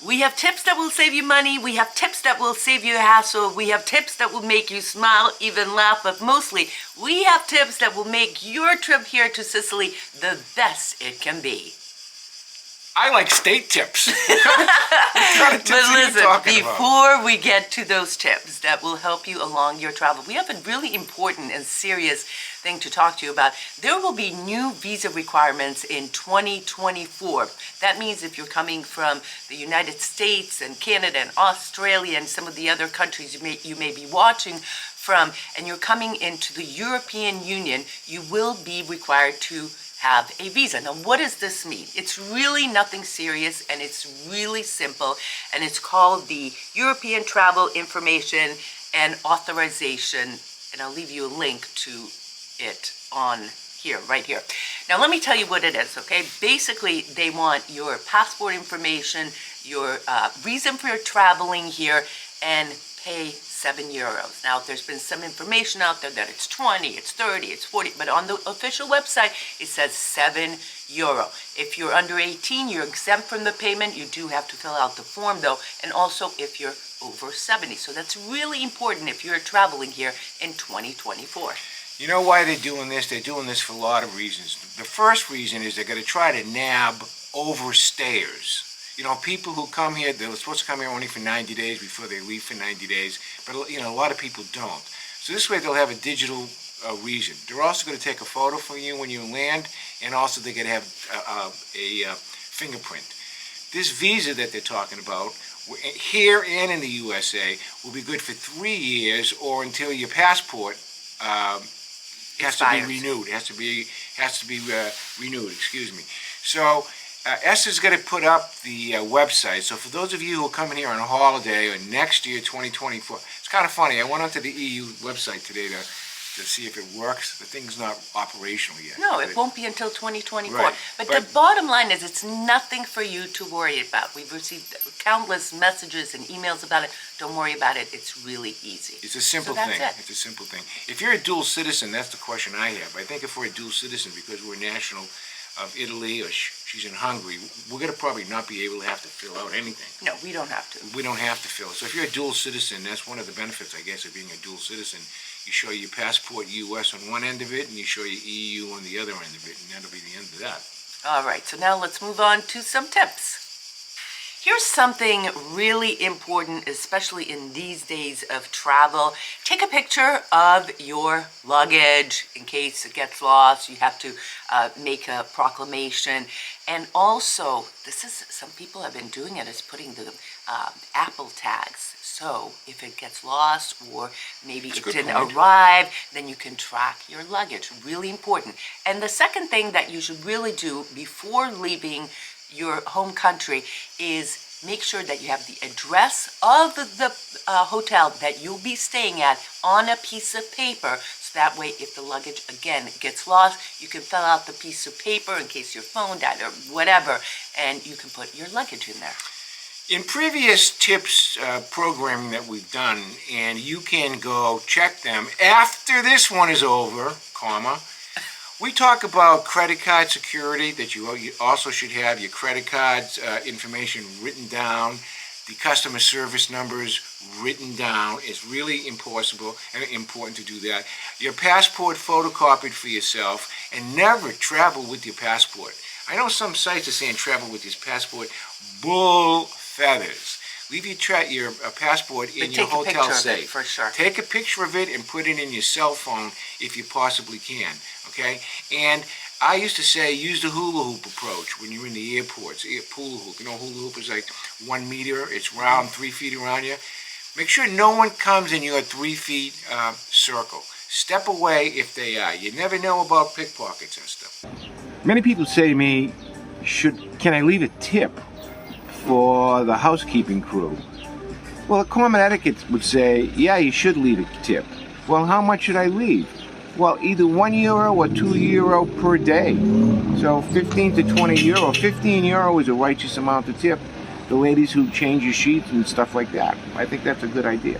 We have tips that will save you money. We have tips that will save you hassle. We have tips that will make you smile, even laugh, but mostly we have tips that will make your trip here to Sicily the best it can be. I like state tips. What kind of tips But are you listen, talking about? before we get to those tips that will help you along your travel, we have a really important and serious thing to talk to you about. There will be new visa requirements in 2024. That means if you're coming from the United States and Canada and Australia and some of the other countries you may be watching from, and you're coming into the European Union, you will be required to have a visa. Now, what does this mean? It's really nothing serious, and it's really simple, and it's called the European Travel Information and Authorization, and I'll leave you a link to it on here, right here. Now, let me tell you what it is, okay? Basically, they want your passport information, your reason for your traveling here, and pay €7. Now, there's been some information out there that it's 20, it's 30, it's 40, but on the official website, it says €7. If you're under 18, you're exempt from the payment. You do have to fill out the form, though, and also if you're over 70. So that's really important if you're traveling here in 2024. You know why they're doing this? They're doing this for a lot of reasons. The first reason is they're going to try to nab overstayers. You know, people who come here, they're supposed to come here only for 90 days before they leave for 90 days. But, you know, a lot of people don't. So this way they'll have a digital reason. They're also going to take a photo for you when you land, and also they're going to have a fingerprint. This visa that they're talking about, here and in the USA, will be good for 3 years or until your passport has to be renewed. Has to be renewed. Excuse me. So Esther's going to put up the website. So for those of you who are coming here on a holiday or next year, 2024, it's kind of funny. I went onto the EU website today to see if it works. The thing's not operational yet. No, it won't be until 2024. Right. But the bottom line is it's nothing for you to worry about. We've received countless messages and emails about it. Don't worry about it. It's really easy. It's a simple thing. It's a simple thing. If you're a dual citizen, that's the question I have. I think if we're a dual citizen, because we're national of Italy or she's in Hungary, we're going to probably not be able to have to fill out anything. No, we don't have to. We don't have to fill. So if you're a dual citizen, that's one of the benefits, I guess, of being a dual citizen. You show your passport US on one end of it, and you show your EU on the other end of it, and that'll be the end of that. All right, so now let's move on to some tips. Here's something really important, especially in these days of travel. Take a picture of your luggage in case it gets lost. You have to make a proclamation. And also, some people have been doing it, is putting the Apple tags. So if it gets lost or maybe it didn't arrive, then you can track your luggage. Really important. And the second thing that you should really do before leaving your home country is make sure that you have the address of the hotel that you'll be staying at on a piece of paper. So that way, if the luggage, again, gets lost, you can fill out the piece of paper in case your phone died or whatever, and you can put your luggage in there. In previous tips programming that we've done, and you can go check them after this one is over, we talk about credit card security, that you also should have your credit card's information written down, the customer service numbers written down. It's really important to do that. Your passport photocopied for yourself, and never travel with your passport. I know some sites are saying travel with your passport. Bull feathers. Leave your passport in your hotel safe. For sure. Take a picture of it and put it in your cell phone if you possibly can. Okay? And I used to say use the hula hoop approach when you're in the airports. Hula hoop. You know, hula hoop is like 1 meter. It's round, 3 feet around you. Make sure no one comes in your 3 feet circle. Step away if they are. You never know about pickpockets and stuff. Many people say to me, can I leave a tip for the housekeeping crew? Well, a common etiquette would say, yeah, you should leave a tip. Well, how much should I leave? Well, either €1 or €2 per day. So 15 to 20 euro. 15 euro is a righteous amount to tip the ladies who change your sheets and stuff like that. I think that's a good idea.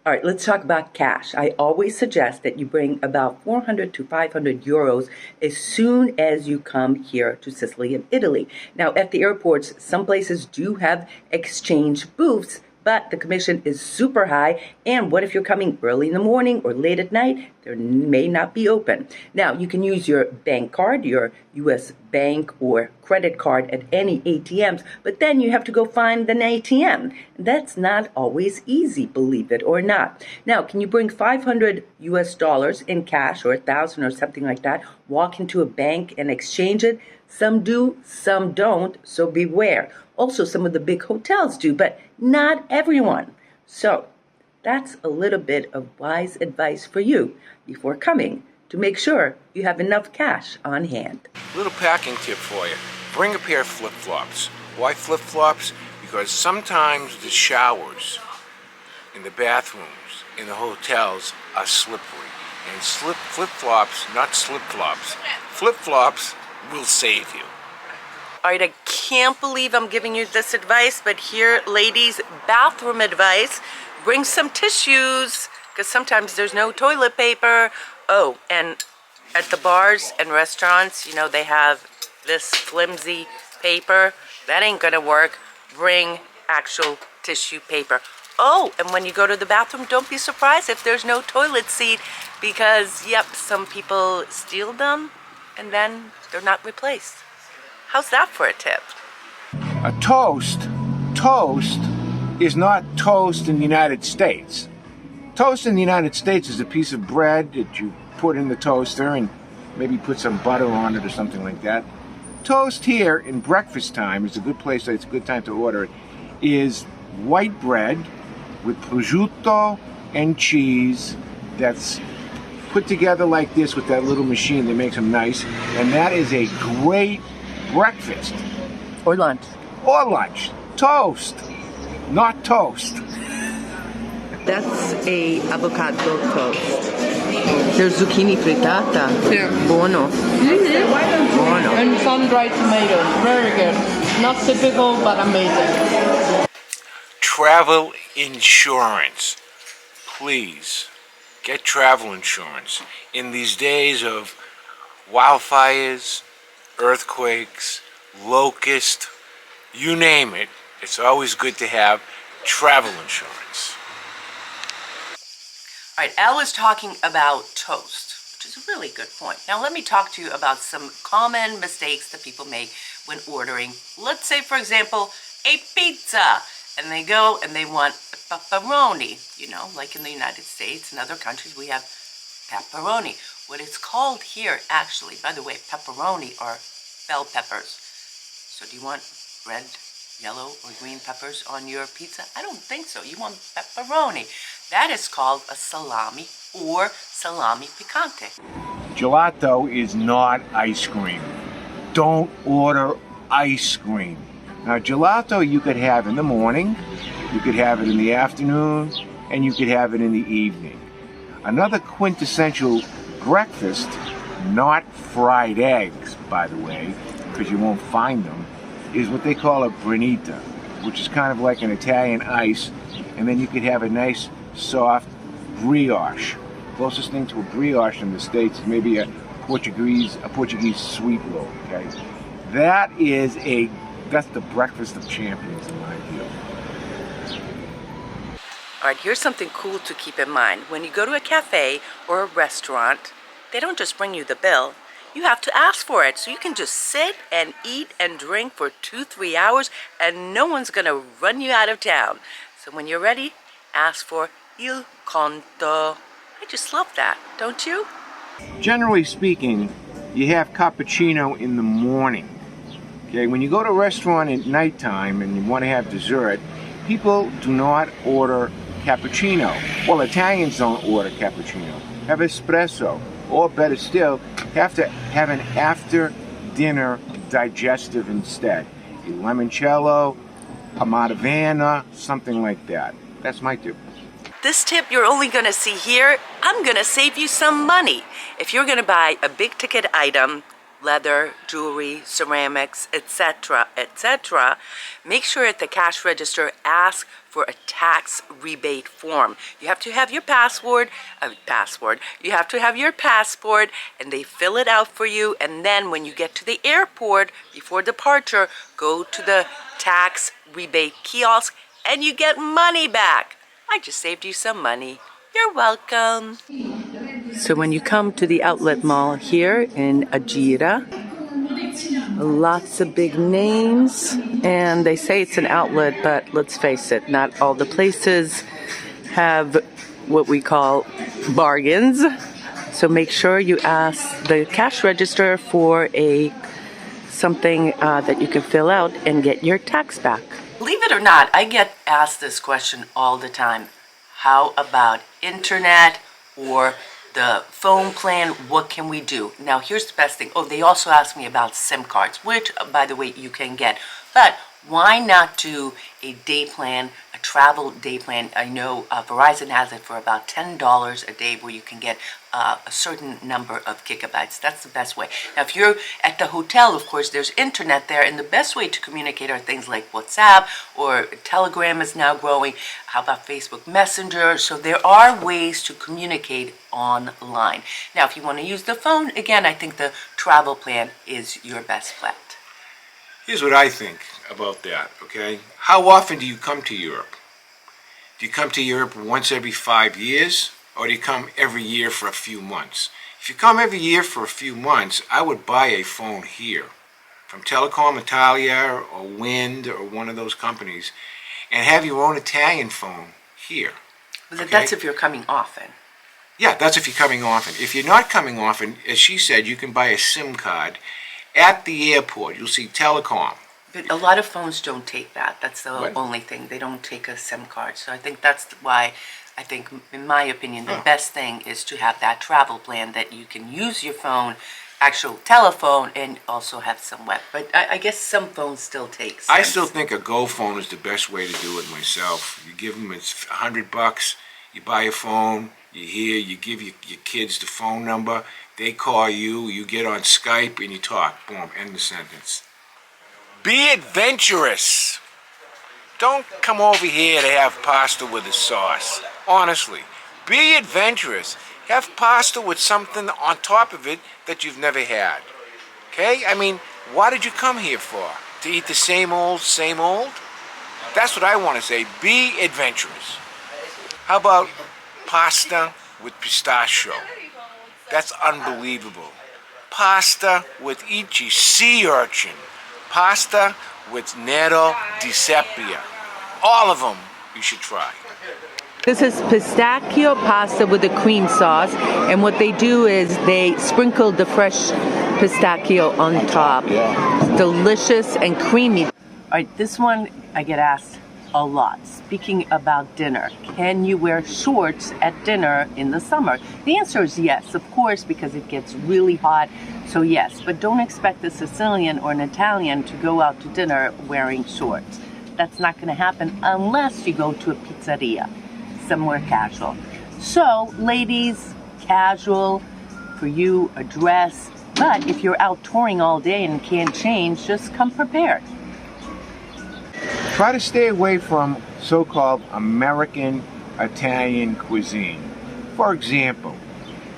All right, let's talk about cash. I always suggest that you bring about 400 to 500 euros as soon as you come here to Sicily and Italy. Now, at the airports, some places do have exchange booths, but the commission is super high. And what if you're coming early in the morning or late at night? They may not be open. Now, you can use your bank card, your U.S. bank or credit card at any ATMs, but then you have to go find an ATM. That's not always easy, believe it or not. Now, can you bring 500 US dollars in cash or 1,000 or something like that, walk into a bank and exchange it? Some do, some don't, so beware. Also, some of the big hotels do, but not everyone. So, that's a little bit of wise advice for you before coming to make sure you have enough cash on hand. Little packing tip for you. Bring a pair of flip-flops. Why flip-flops? Because sometimes the showers in the bathrooms in the hotels are slippery. And flip-flops, not slip-flops, flip-flops will save you. All right, I can't believe I'm giving you this advice, but here, ladies, bathroom advice. Bring some tissues, because sometimes there's no toilet paper. Oh, and at the bars and restaurants, you know, they have this flimsy paper. That ain't gonna work. Bring actual tissue paper. Oh, and when you go to the bathroom, don't be surprised if there's no toilet seat, because, yep, some people steal them and then they're not replaced. How's that for a tip? A toast is not toast in the United States. Toast in the United States is a piece of bread that you put in the toaster and maybe put some butter on it or something like that. Toast here in breakfast time is a good place, it's a good time to order it, is white bread with prosciutto and cheese that's put together like this with that little machine that makes them nice, and that is a great breakfast. Or lunch. Or lunch. Toast, not toast. That's a avocado toast. There's zucchini frittata. Yeah. Buono. Buono. And sun-dried tomatoes. Very good. Not typical, but amazing. Travel insurance. Please, get travel insurance. In these days of wildfires, earthquakes, locust, you name it, it's always good to have travel insurance. All right, Al was talking about toast, which is a really good point. Now let me talk to you about some common mistakes that people make when ordering. Let's say, for example, a pizza, and they go and they want pepperoni. You know, like in the United States and other countries, we have pepperoni. What it's called here, actually, by the way, pepperoni are bell peppers. So do you want red, yellow, or green peppers on your pizza? I don't think so. You want pepperoni. That is called a salami or salami picante. Gelato is not ice cream. Don't order ice cream. Now, gelato you could have in the morning, you could have it in the afternoon, and you could have it in the evening. Another quintessential breakfast, not fried eggs, by the way, because you won't find them, is what they call a granita, which is kind of like an Italian ice, and then you could have a nice, soft brioche. Closest thing to a brioche in the States is maybe a Portuguese sweet roll, okay? That's the breakfast of champions in my view. All right, here's something cool to keep in mind. When you go to a cafe or a restaurant, they don't just bring you the bill. You have to ask for it. So you can just sit and eat and drink for 2-3 hours and no one's gonna run you out of town. So when you're ready, ask for il conto. I just love that, don't you? Generally speaking, you have cappuccino in the morning. Okay, when you go to a restaurant at nighttime and you want to have dessert, people do not order cappuccino. Well, Italians don't order cappuccino. Have espresso, or better still, have to have an after-dinner digestive instead. A limoncello, a Madavana, something like that. That's my tip. This tip you're only gonna see here. I'm gonna save you some money. If you're gonna buy a big ticket item, leather, jewelry, ceramics, etc., etc., make sure at the cash register ask for a tax rebate form. You have to have your you have to have your passport, and they fill it out for you, and then when you get to the airport before departure, go to the tax rebate kiosk and you get money back. I just saved you some money. You're welcome. So when you come to the outlet mall here in Agira, lots of big names, and they say it's an outlet, but let's face it, not all the places have what we call bargains. So make sure you ask the cash register for something that you can fill out and get your tax back. Believe it or not, I get asked this question all the time. How about internet or the phone plan? What can we do? Now, here's the best thing. Oh, they also asked me about SIM cards, which, by the way, you can get. But why not do a day plan, a travel day plan? I know Verizon has it for about $10 a day where you can get a certain number of gigabytes. That's the best way. Now, if you're at the hotel, of course, there's internet there, and the best way to communicate are things like WhatsApp, or Telegram is now growing. How about Facebook Messenger? So there are ways to communicate online. Now, if you want to use the phone, again, I think the travel plan is your best bet. Here's what I think about that, okay? How often do you come to Europe? Do you come to Europe once every 5 years, or do you come every year for a few months? If you come every year for a few months, I would buy a phone here from Telecom Italia or Wind or one of those companies, and have your own Italian phone here. But that's if you're coming often. Yeah, that's if you're coming often. If you're not coming often, as she said, you can buy a SIM card at the airport. You'll see Telecom. But a lot of phones don't take that. That's the What? only thing. They don't take a SIM card. So I think that's why, I think, in my opinion, the best thing is to have that travel plan that you can use your phone, actual telephone, and also have some web. But I guess some phones still take SIM. I still think a Go phone is the best way to do it myself. You give them, it's $100, you buy a phone, you're here, you give your kids the phone number, they call you, you get on Skype, and you talk. Boom, end the sentence. Be adventurous. Don't come over here to have pasta with a sauce. Honestly, be adventurous. Have pasta with something on top of it that you've never had. Okay? I mean, what did you come here for? To eat the same old, same old? That's what I want to say. Be adventurous. How about pasta with pistachio? That's unbelievable. Pasta with ichi, sea urchin. Pasta with nero di seppia. All of them you should try. This is pistachio pasta with a cream sauce, and what they do is they sprinkle the fresh pistachio on top. It's delicious and creamy. All right, this one I get asked a lot. Speaking about dinner, can you wear shorts at dinner in the summer? The answer is yes, of course, because it gets really hot. So yes, but don't expect a Sicilian or an Italian to go out to dinner wearing shorts. That's not going to happen unless you go to a pizzeria, somewhere casual. So ladies, casual, for you, a dress. But if you're out touring all day and can't change, just come prepared. Try to stay away from so-called American Italian cuisine. For example,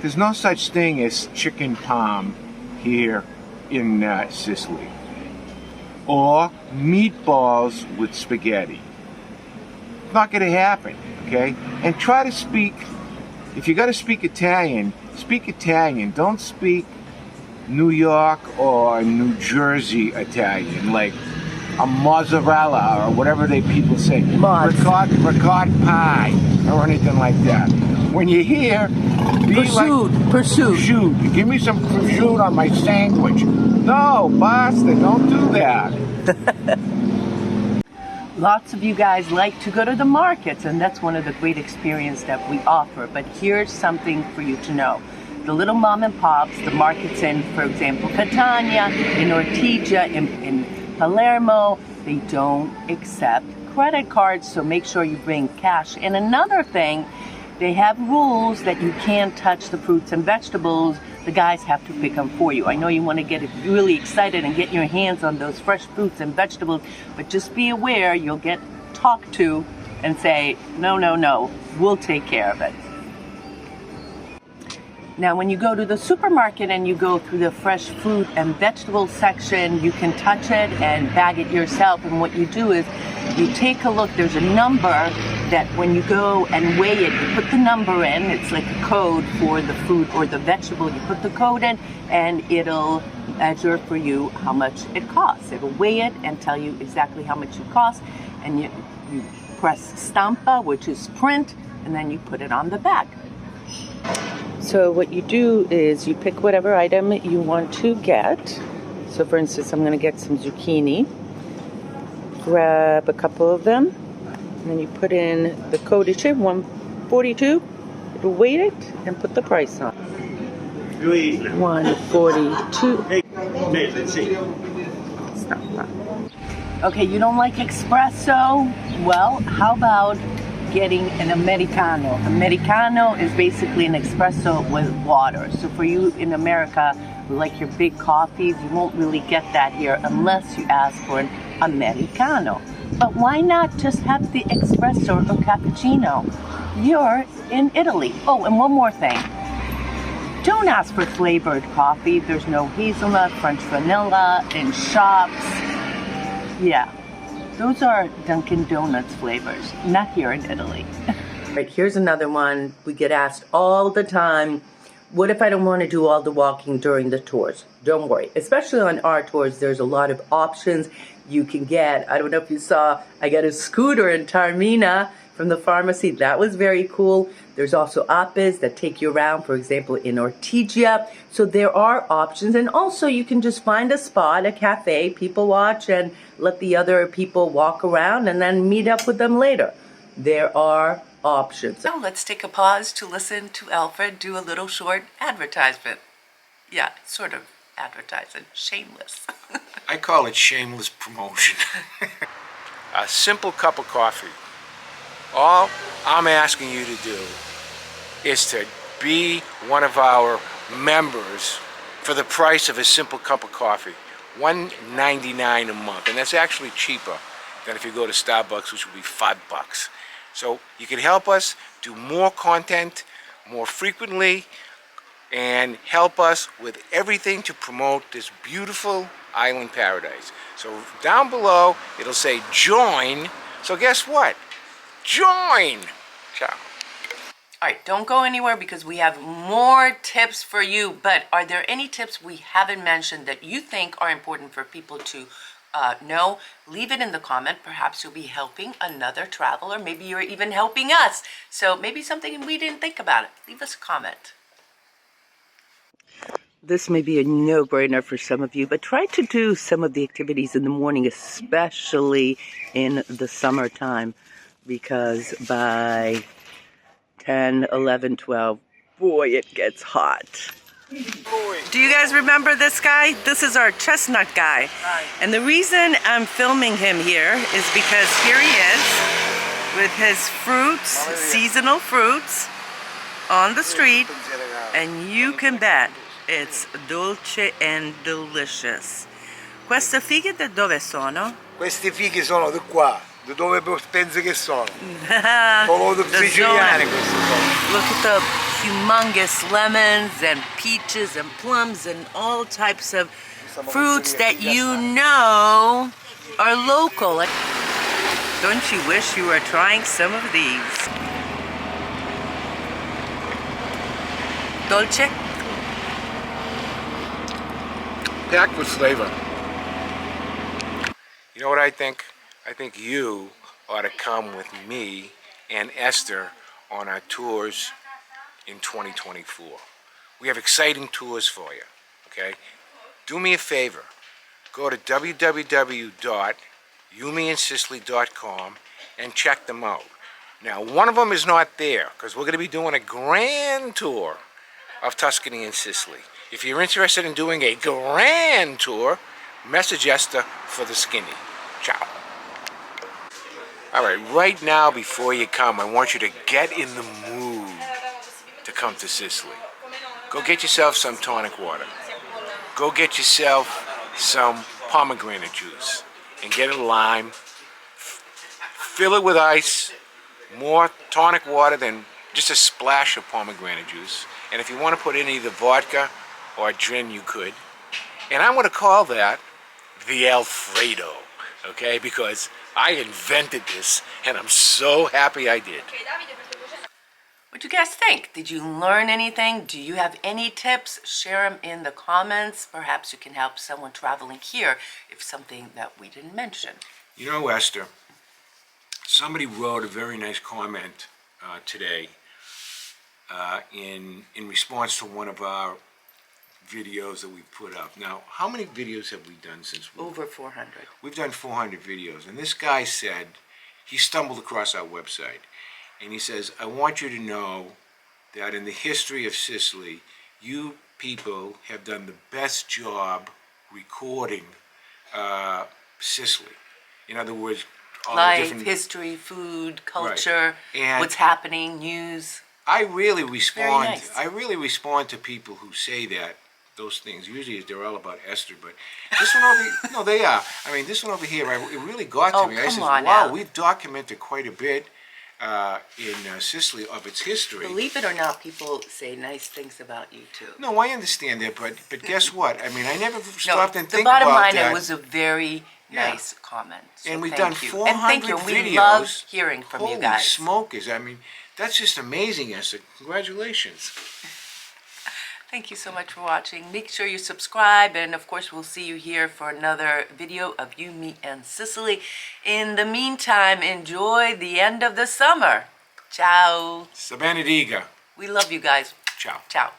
there's no such thing as chicken parm here in Sicily, or meatballs with spaghetti. It's not going to happen, okay? And try to speak, if you're going to speak Italian, speak Italian. Don't speak New York or New Jersey Italian, like a mozzarella or whatever people say, ricotta pie or anything like that. When you're here, be prosciutto. Give me some prosciutto on my sandwich. No, basta, don't do that. Lots of you guys like to go to the markets, and that's one of the great experiences that we offer. But here's something for you to know. The little mom and pops, the markets in, for example, Catania, in Ortigia, in Palermo, they don't accept credit cards, so make sure you bring cash. And another thing They have rules that you can't touch the fruits and vegetables. The guys have to pick them for you. I know you want to get really excited and get your hands on those fresh fruits and vegetables, but just be aware you'll get talked to and say, no, no, no, we'll take care of it. Now, when you go to the supermarket and you go through the fresh fruit and vegetable section, you can touch it and bag it yourself. And what you do is you take a look. There's a number that when you go and weigh it, you put the number in. It's like a code for the fruit or the vegetable. You put the code in and it'll measure for you how much it costs. It'll weigh it and tell you exactly how much it costs. And you press stampa, which is print, and then you put it on the bag. So what you do is you pick whatever item you want to get. So for instance, I'm going to get some zucchini. Grab a couple of them. And then you put in the codage, 142. It'll weight it and put the price on. 142. Stop that. Okay, you don't like espresso? Well, how about getting an Americano? Americano is basically an espresso with water. So for you in America, like your big coffees, you won't really get that here unless you ask for an Americano. But why not just have the espresso or cappuccino? You're in Italy. Oh, and one more thing. Don't ask for flavored coffee. There's no hazelnut, French vanilla in shops. Yeah. Those are Dunkin' Donuts flavors, not here in Italy. Right, here's another one. We get asked all the time, what if I don't want to do all the walking during the tours? Don't worry. Especially on our tours, there's a lot of options you can get. I don't know if you saw, I got a scooter in Taormina from the pharmacy. That was very cool. There's also apes that take you around, for example, in Ortigia. So there are options. And also you can just find a spot, a cafe, people watch, and let the other people walk around and then meet up with them later. There are options. Now let's take a pause to listen to Alfred do a little short advertisement. Yeah, sort of advertising. Shameless. I call it shameless promotion. A simple cup of coffee. All I'm asking you to do is to be one of our members for the price of a simple cup of coffee. $1.99 a month, and that's actually cheaper than if you go to Starbucks, which would be $5. So you can help us do more content more frequently and help us with everything to promote this beautiful island paradise. So down below it'll say join. So guess what? Join. Ciao. All right, don't go anywhere because we have more tips for you. But are there any tips we haven't mentioned that you think are important for people to know? Leave it in the comment. Perhaps you'll be helping another traveler. Maybe you're even helping us. So maybe something we didn't think about it. Leave us a comment. This may be a no-brainer for some of you, but try to do some of the activities in the morning, especially in the summertime, because by 10, 11, 12, boy, it gets hot. Do you guys remember this guy? This is our chestnut guy. And the reason I'm filming him here is because here he is with his fruits, seasonal fruits, on the street. And you can bet it's dolce and delicious. Queste fighe da dove sono? Queste fighe sono di qua. Da dove pensi che sono? Solo siciliane queste sono. Look at the humongous lemons and peaches and plums and all types of fruits that you know are local. Don't you wish you were trying some of these? Dolce? Packed with flavor. You know what I think? I think you ought to come with me and Esther on our tours in 2024. We have exciting tours for you, okay? Do me a favor. Go to www.yumiandsicily.com and check them out. Now, one of them is not there because we're going to be doing a grand tour of Tuscany and Sicily. If you're interested in doing a grand tour, message Esther for the skinny. Ciao. All right, right now before you come, I want you to get in the mood. to come to Sicily. Go get yourself some tonic water. Go get yourself some pomegranate juice and get a lime. Fill it with ice, more tonic water than just a splash of pomegranate juice. And if you want to put in either vodka or gin, you could. And I'm going to call that the Alfredo, okay? Because I invented this, and I'm so happy I did. What do you guys think? Did you learn anything? Do you have any tips? Share them in the comments. Perhaps you can help someone traveling here if something that we didn't mention. You know, Esther, somebody wrote a very nice comment today in response to one of our videos that we put up. Now, how many videos have we done since we... Over 400. We've done 400 videos, and this guy said, he stumbled across our website, and he says, I want you to know that in the history of Sicily, you people have done the best job recording Sicily. In other words, all the Life, different... history, food, culture, And what's happening, news. I really respond. Very nice. I really respond to people who say that, those things. Usually they're all about Esther, but this one over here, no, they are. I mean, this one over here, it really got to Oh, me. I come said, on wow, now. we've documented quite a bit in Sicily of its history. Believe it or not, people say nice things about you too. No, I understand that, but guess what? I mean, I never stopped and the think bottom about line, that. it was a very Yeah. nice comment. So And we've thank done you. 400 And thank you. videos. We love hearing from you Holy guys. smokers! I mean, that's just amazing, Esther. Congratulations. Thank you so much for watching. Make sure you subscribe, and of course we'll see you here for another video of You, Me, and Sicily. In the meantime, enjoy the end of the summer. Ciao. Sabanadiga. We love you guys. Ciao. Ciao.